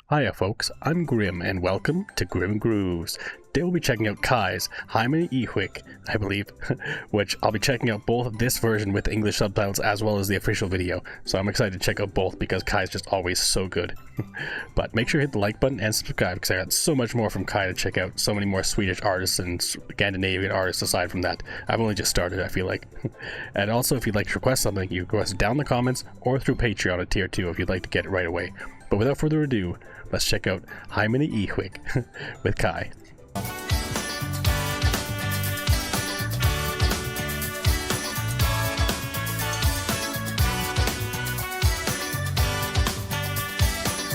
Hiya folks, I'm Grim and welcome to Grim Grooves. Today we'll be checking out KAJ's Heimani, I believe, which I'll be checking out both this version with English subtitles as well as the official video. So I'm excited to check out both because KAJ's just always so good. But make sure you hit the like button and subscribe because I got so much more from KAJ to check out. So many more Swedish artists and Scandinavian artists aside from that. I've only just started, I feel like. And also if you'd like to request something, you can request it down in the comments or through Patreon at tier 2 if you'd like to get it right away. But without further ado, let's check out Heimani with KAJ.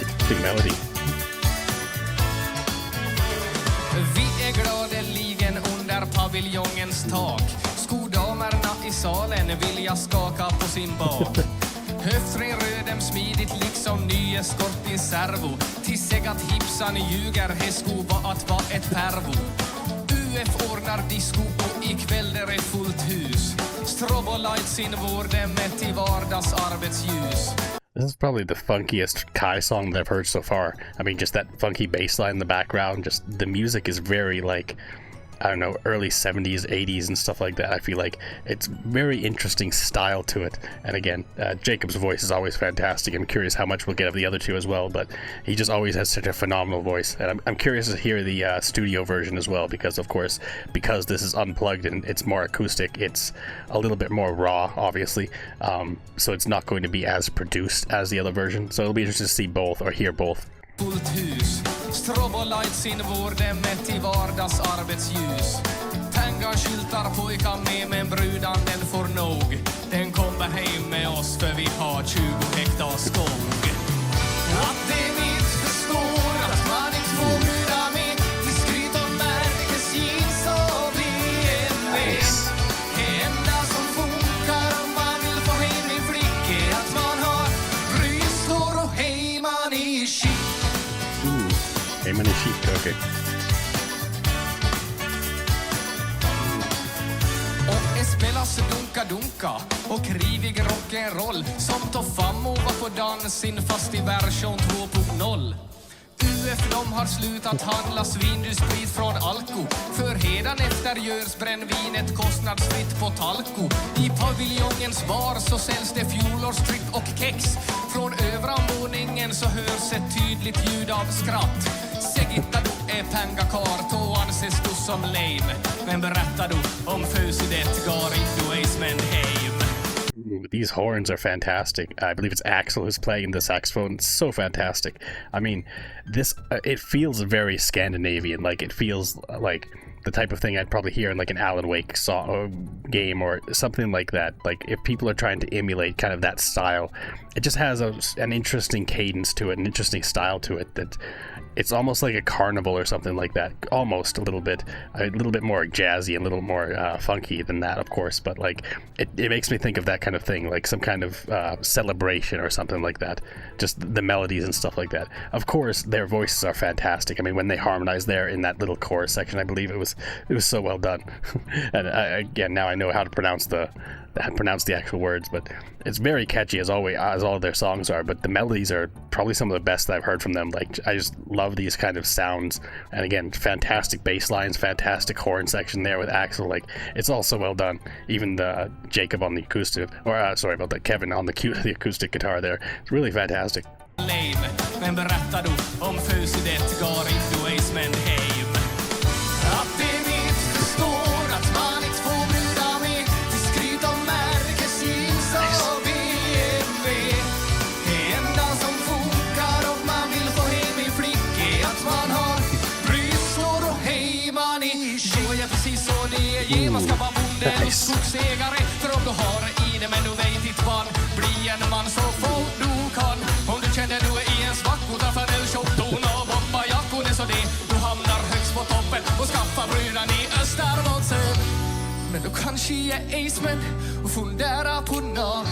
Interesting melody. Vi är gladeligen under paviljongens tak. Skodamerna i salen vill jag skaka på sin bak. Höftring rödem smidigt liksom nye skort i servo. Tisseg att hipsan ljuger, häsko var att vara ett pervo. UF ordnar disco och ikväll där är fullt hus. Strobolights in vår mätt i vardags arbetsljus. This is probably the funkiest KAJ song that I've heard so far. I mean, just that funky bass line in the background, just the music is very like, I don't know, early 70s, 80s and stuff like that. I feel like it's very interesting style to it. And again, Jacob's voice is always fantastic. I'm curious how much we'll get of the other two as well, but he just always has such a phenomenal voice. And I'm curious to hear the studio version as well, because of course, because this is unplugged and it's more acoustic, it's a little bit more raw, obviously. So it's not going to be as produced as the other version. So it'll be interesting to see both or hear both. Fullt hus, strobolights in vår mätt i vardags arbetsljus. Tangan skyltar pojkar med men brudan den får nog. Den kommer hem med oss för vi har 20 hektar skog. Att det mitt förstår att man inte får bjuda med till skryt om märkes jeans och BMW. Det enda som funkar om man vill få hem en flick är att man har brysthår och Heimani chic. Heimani chic, okay. Och det spelas dunka och krivig rock'n'roll som tar fram och var på dansin fast i version 2.0. UF de har slutat handla svindysprit från Alko. För hedan efter görs brännvinet kostnadsfritt på Talko. I paviljongens bar så säljs det fjolårstripp och kex. Från övra våningen så hörs ett tydligt ljud av skratt. Segitta du är pengakart och anses du som lame. Men berättar du om fösidet går inte du Amusement heim. Ooh, these horns are fantastic. I believe it's Axel who's playing the saxophone. It's so fantastic. I mean, this it feels very Scandinavian. Like it feels like the type of thing I'd probably hear in like an Alan Wake game or something like that. Like if people are trying to emulate kind of that style, it just has an interesting cadence to it, an interesting style to it that it's almost like a carnival or something like that. Almost a little bit more jazzy, a little more funky than that, of course. But like it makes me think of that kind of thing, like some kind of celebration or something like that. Just the melodies and stuff like that. Of course, their voices are fantastic. I mean, when they harmonize there in that little chorus section, I believe it was so well done. And again, now I know how to pronounce the actual words, but it's very catchy as always, as all of their songs are. But the melodies are probably some of the best that I've heard from them. Like I just love these kind of sounds, and again, fantastic bass lines, fantastic horn section there with Axel. Like it's all so well done. Even the Jacob on the acoustic, or sorry about that, Kevin on the acoustic guitar there. It's really fantastic. Men berättar du om fösidet går inte du Amusement heim. Att det mitt förstår att man inte får bjuda med till skryt om märkes jeans och BMW. Det enda som funkar om man vill få hem en flick är att man har brysthår och Heimani. Jo, ja precis så det är. Man ska vara bonde och skogsägare. För om du har i det men du vet ditt barn. Bli en man så fort du kan. Om du känner du är i en svacko därför du tjockton och bombajackor. Det är så det du hamnar högst på toppen och skaffar bruden i Österbotten. Men du kanske är Amusement och fundera på när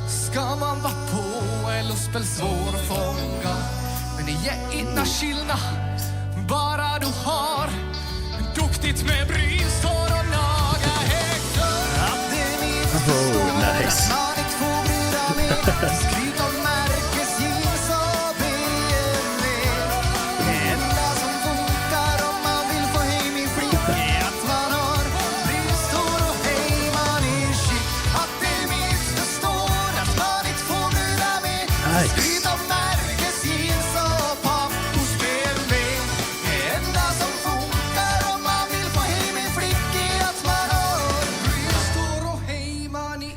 ska man vara på eller spela svår fånga. Men det är inte skillnad bara du har duktigt med brysthår och naga häckor. Att det är mitt förstår nice. att man inte får bjuda med skryt om märkes jeans och BMW.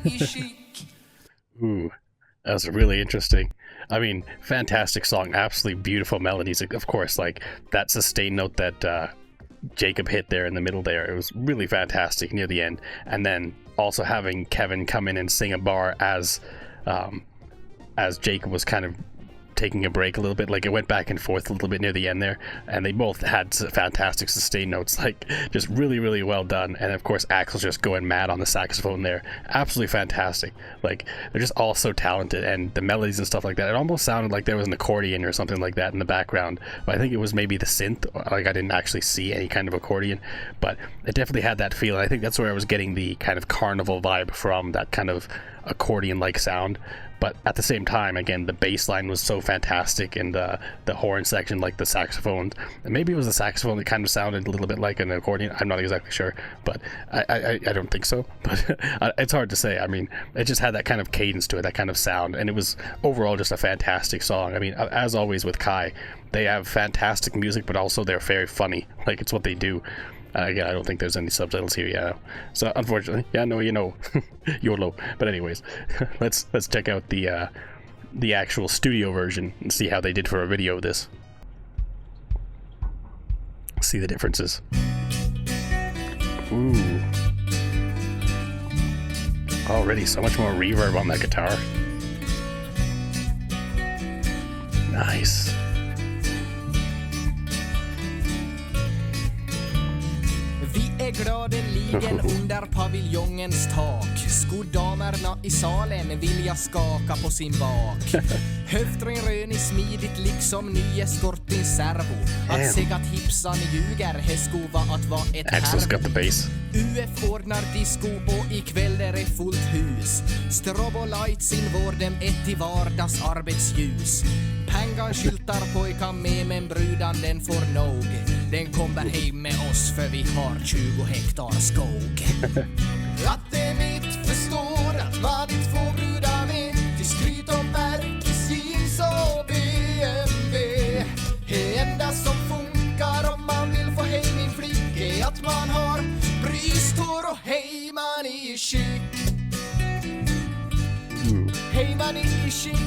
i skick. Ooh, that was really interesting. I mean, fantastic song, absolutely beautiful melodies. Of course, like that sustained note that Jacob hit there in the middle there, it was really fantastic near the end. And then also having Kevin come in and sing a bar as Jacob was kind of taking a break a little bit, like it went back and forth a little bit near the end there, and they both had fantastic sustained notes, like just really, really well done. And of course Axel's just going mad on the saxophone there, absolutely fantastic. Like they're just all so talented, and the melodies and stuff like that, it almost sounded like there was an accordion or something like that in the background, but I think it was maybe the synth. Like I didn't actually see any kind of accordion, but it definitely had that feel. I think that's where I was getting the kind of carnival vibe from, that kind of accordion like sound. But at the same time, again, the bass line was so fantastic, and the horn section, like the saxophone, and maybe it was the saxophone that kind of sounded a little bit like an accordion. I'm not exactly sure, but I don't think so. But it's hard to say. I mean, it just had that kind of cadence to it, that kind of sound, and it was overall just a fantastic song. I mean, as always with KAJ, they have fantastic music, but also they're very funny. Like, it's what they do. Again, I don't think there's any subtitles here, yeah. So unfortunately, yeah, no, you know, YOLO. But anyways, let's check out the actual studio version and see how they did for a video of this. See the differences. Ooh. Already so much more reverb on that guitar. Nice. Vi är gladeligen under paviljongens tak. Skodamerna i salen vill jag skaka på sin bak. Höftren rön i smidigt liksom ny eskortin servo. Att säga att hipsan ljuger, häskova att vara ett Axel's got the bass. UF ordnar disco och ikväll där är fullt hus. Strobo lights in vården ett i vardags arbetsljus. Pengar skyltar pojkan med, men brudan den får nog. Den kommer hem med oss för vi har 20 hektar skog. Att det är mitt förstår att man inte får bruda med. Till skryt om Merkes jeans och BMW. Det enda som funkar om man vill få hem min flick är att man har brystor och Heimani i skick. Heimani i skick.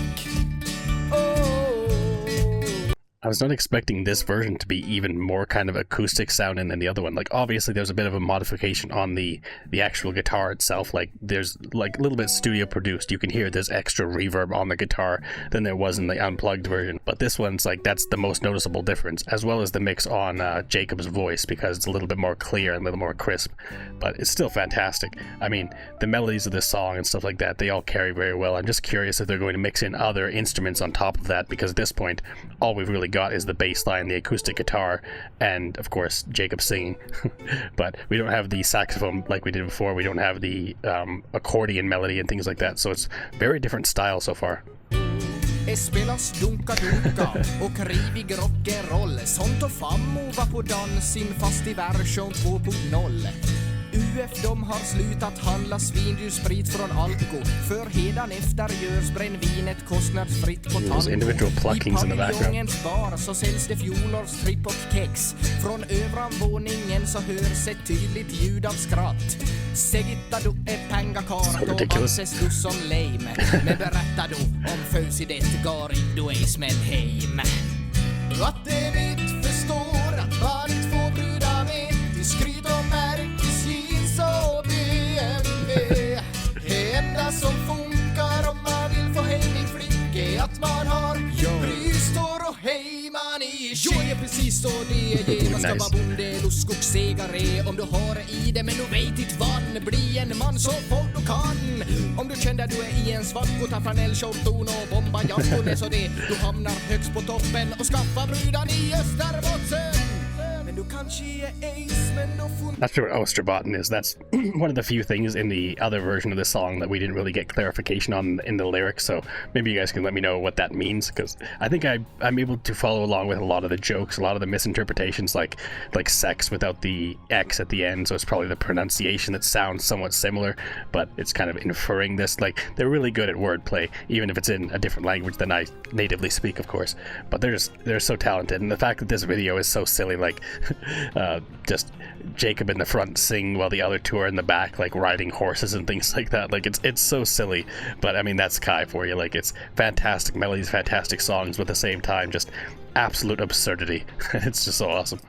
I was not expecting this version to be even more kind of acoustic sounding than the other one. Like, obviously there's a bit of a modification on the actual guitar itself. Like, there's like a little bit studio produced. You can hear there's extra reverb on the guitar than there was in the Unplugged version. But this one's like, that's the most noticeable difference, as well as the mix on Jacob's voice, because it's a little bit more clear and a little more crisp. But it's still fantastic. I mean, the melodies of this song and stuff like that, they all carry very well. I'm just curious if they're going to mix in other instruments on top of that, because at this point, all we've really got is the bass line, the acoustic guitar, and of course Jacob singing. But we don't have the saxophone like we did before. We don't have the accordion melody and things like that, so it's very different style so far. Spelas dunka-dunka och rivig rock'n'roll. Sånt och fammo var på dansin fast i version 2.0. UF de har slutat handla svindyr sprit från Alko. För hedan efter görs brännvinet kostnadsfritt på Those individual pluckings in the background. I paviljongens bar så säljs det fjolårstripp och kex. Från övran våningen så hörs ett tydligt ljud av skratt. Segitta du är pengakarat och anses du som lame. Men berätta du om födelsedet går i du är Smenheim. Att det mitt förstår att man inte får bruda med. Till skryt och Merkes jeans och BMW. Det enda som funkar om man vill få hem min flick är att man har brystor och Heimani i skick. Jo, är precis så det är. Man ska vara bonde och skogsägare om du har i det, men du vet inte vann. Bli en man så fort du kan. Om du känner du är i en svart och tar flanellshorton och bomba jackor så det. Du hamnar högst på toppen och skaffar brudan i Österbotten. Not sure what Osterbotten is. That's one of the few things in the other version of the song that we didn't really get clarification on in the lyrics, so maybe you guys can let me know what that means, because I think I'm able to follow along with a lot of the jokes, a lot of the misinterpretations, like sex without the X at the end, so it's probably the pronunciation that sounds somewhat similar, but it's kind of inferring this. Like, they're really good at wordplay, even if it's in a different language than I natively speak, of course, but they're so talented, and the fact that this video is so silly, like, just Jacob in the front sing while the other two are in the back, like riding horses and things like that. Like it's so silly, but I mean that's Kai for you. Like it's fantastic melodies, fantastic songs, but at the same time just absolute absurdity. It's just so awesome.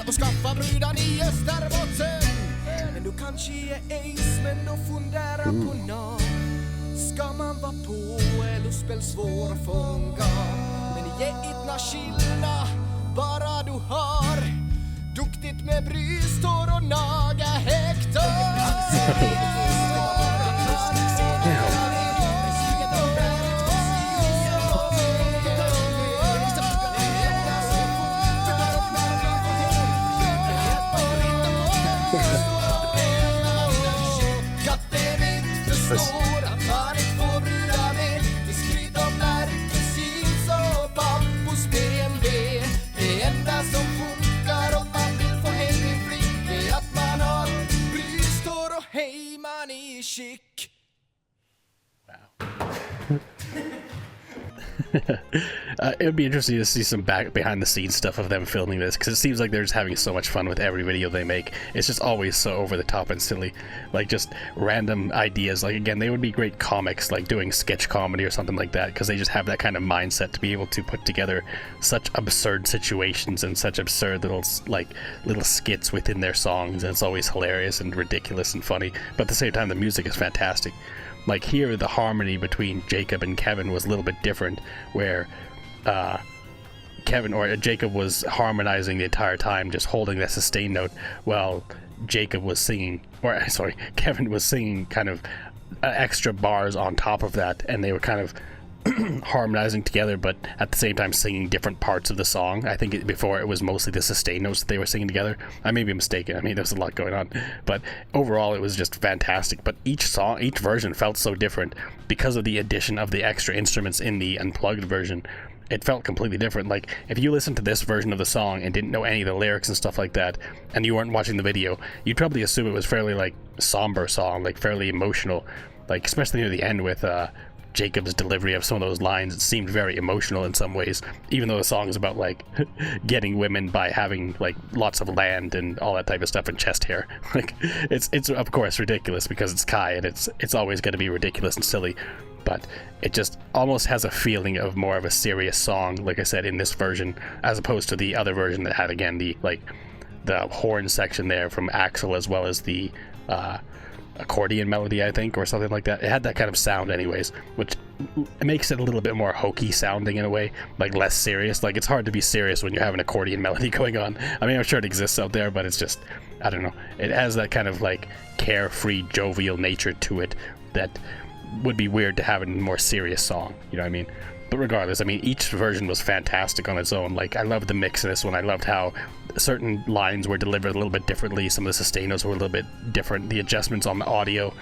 Och skaffa brudan i Österbotten. Men du kanske är ace, men då fundera på nå. Ska man vara på eller spel svår att fånga. Men ge itna skillna, bara du har duktigt med brystor och naga Hector. It would be interesting to see some behind the scenes stuff of them filming this, because it seems like they're just having so much fun with every video they make. It's just always so over the top and silly, like just random ideas. Like again, they would be great comics, like doing sketch comedy or something like that, because they just have that kind of mindset to be able to put together such absurd situations and such absurd little skits within their songs, and it's always hilarious and ridiculous and funny, but at the same time the music is fantastic. Like here, the harmony between Jacob and Kevin was a little bit different, where Jacob was harmonizing the entire time, just holding that sustain note, while Kevin was singing kind of extra bars on top of that, and they were kind of harmonizing together, but at the same time singing different parts of the song. I think before it was mostly the sustain notes that they were singing together. I may be mistaken. I mean, there's a lot going on, but overall it was just fantastic. But each version felt so different because of the addition of the extra instruments in the Unplugged version. It felt completely different. Like if you listened to this version of the song and didn't know any of the lyrics and stuff like that, and you weren't watching the video, you'd probably assume it was fairly like somber song, like fairly emotional, like especially near the end with Jacob's delivery of some of those lines. It seemed very emotional in some ways, even though the song is about like getting women by having like lots of land and all that type of stuff and chest hair. Like it's of course ridiculous because it's Kai, and it's always going to be ridiculous and silly, but it just almost has a feeling of more of a serious song, like I said, in this version, as opposed to the other version that had again the horn section there from Axl, as well as the accordion melody, I think, or something like that. It had that kind of sound anyways, which makes it a little bit more hokey sounding in a way, like less serious. Like it's hard to be serious when you have an accordion melody going on. I mean, I'm sure it exists out there, but it's just, I don't know, it has that kind of like carefree, jovial nature to it that would be weird to have in a more serious song, you know what I mean? But regardless, I mean, each version was fantastic on its own. Like, I loved the mix in this one. I loved how certain lines were delivered a little bit differently. Some of the sustainers were a little bit different. The adjustments on the audio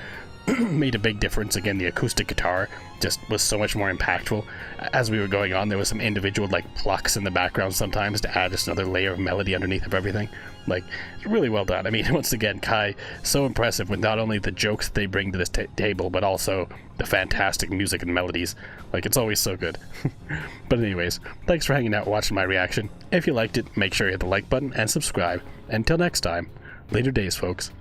made a big difference. Again, the acoustic guitar just was so much more impactful. As we were going on, there was some individual, like, plucks in the background sometimes to add just another layer of melody underneath of everything. Like, really well done. I mean, once again, Kai, so impressive with not only the jokes that they bring to this table, but also the fantastic music and melodies. Like, it's always so good. But anyways, thanks for hanging out watching my reaction. If you liked it, make sure you hit the like button and subscribe. Until next time, later days, folks.